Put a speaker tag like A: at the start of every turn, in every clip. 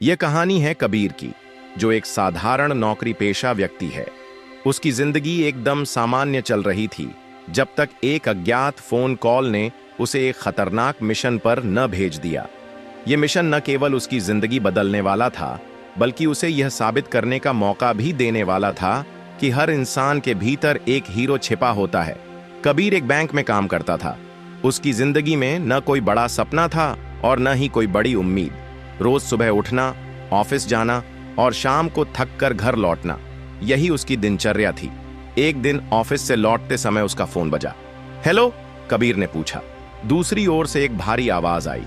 A: यह कहानी है कबीर की, जो एक साधारण नौकरी पेशा व्यक्ति है। उसकी जिंदगी एकदम सामान्य चल रही थी जब तक एक अज्ञात फोन कॉल ने उसे एक खतरनाक मिशन पर न भेज दिया। यह मिशन न केवल उसकी जिंदगी बदलने वाला था, बल्कि उसे यह साबित करने का मौका भी देने वाला था कि हर इंसान के भीतर एक हीरो छिपा होता है। कबीर एक बैंक में काम करता था। उसकी जिंदगी में न कोई बड़ा सपना था और न ही कोई बड़ी उम्मीद। रोज सुबह उठना, ऑफिस जाना और शाम को थक कर घर लौटना, यही उसकी दिनचर्या थी। एक दिन ऑफिस से लौटते समय उसका फोन बजा। हेलो, कबीर ने पूछा। दूसरी ओर से एक भारी आवाज आई।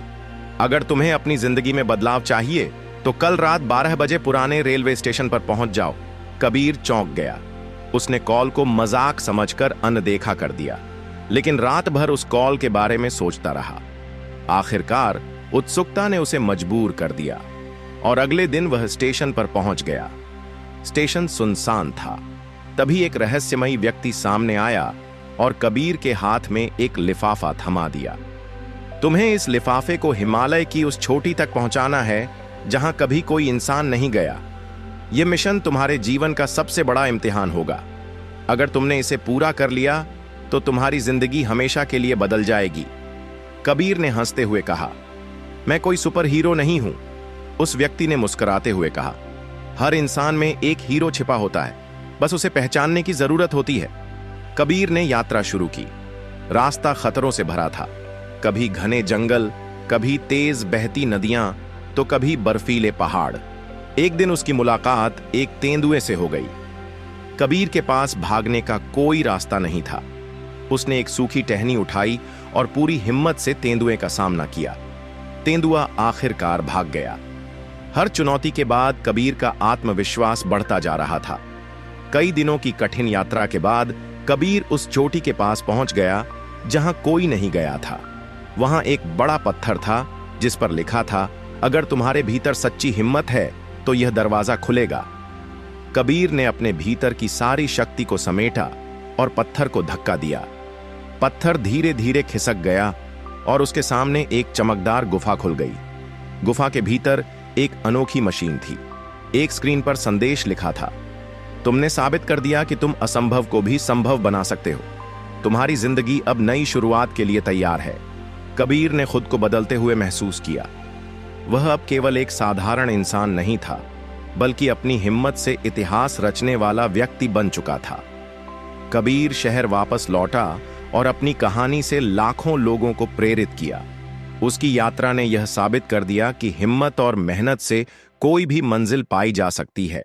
A: अगर तुम्हें अपनी जिंदगी में बदलाव चाहिए तो कल रात 12 बजे पुराने रेलवे स्टेशन पर पहुंच जाओ। कबीर चौंक गया। उसने कॉल को मजाक समझकर अनदेखा कर दिया, लेकिन रात भर उस कॉल के बारे में सोचता रहा। आखिरकार उत्सुकता ने उसे मजबूर कर दिया और अगले दिन वह स्टेशन पर पहुंच गया। स्टेशन सुनसान था। तभी एक रहस्यमयी व्यक्ति सामने आया और कबीर के हाथ में एक लिफाफा थमा दिया। तुम्हें इस लिफाफे को हिमालय की उस चोटी तक पहुंचाना है जहां कभी कोई इंसान नहीं गया। यह मिशन तुम्हारे जीवन का सबसे बड़ा इम्तिहान होगा। अगर तुमने इसे पूरा कर लिया तो तुम्हारी जिंदगी हमेशा के लिए बदल जाएगी। कबीर ने हंसते हुए कहा, मैं कोई सुपर हीरो नहीं हूं। उस व्यक्ति ने मुस्कुराते हुए कहा, हर इंसान में एक हीरो छिपा होता है, बस उसे पहचानने की जरूरत होती है। कबीर ने यात्रा शुरू की। रास्ता खतरों से भरा था। कभी घने जंगल, कभी तेज बहती नदियां, तो कभी बर्फीले पहाड़। एक दिन उसकी मुलाकात एक तेंदुए से हो गई। कबीर के पास भागने का कोई रास्ता नहीं था। उसने एक सूखी टहनी उठाई और पूरी हिम्मत से तेंदुए का सामना किया। तेंदुआ आखिरकार भाग गया। हर चुनौती के बाद कबीर का आत्मविश्वास बढ़ता जा रहा था। कई दिनों की कठिन यात्रा के बाद कबीर उस चोटी के पास पहुंच गया जहां कोई नहीं गया था। वहां एक बड़ा पत्थर था जिस पर लिखा था, अगर तुम्हारे भीतर सच्ची हिम्मत है तो यह दरवाजा खुलेगा। कबीर ने अपने भीतर की सारी शक्ति को समेटा और पत्थर को धक्का दिया। पत्थर धीरे धीरे खिसक गया और उसके सामने एक चमकदार गुफा खुल गई। गुफा के भीतर एक अनोखी मशीन थी। एक स्क्रीन पर संदेश लिखा था, तुमने साबित कर दिया कि तुम असंभव को भी संभव बना सकते हो। तुम्हारी जिंदगी अब नई शुरुआत के लिए तैयार है। कबीर ने खुद को बदलते हुए महसूस किया। वह अब केवल एक साधारण इंसान नहीं था, बल्कि अपनी हिम्मत से इतिहास रचने वाला व्यक्ति बन चुका था। कबीर शहर वापस लौटा और अपनी कहानी से लाखों लोगों को प्रेरित किया। उसकी यात्रा ने यह साबित कर दिया कि हिम्मत और मेहनत से कोई भी मंजिल पाई जा सकती है।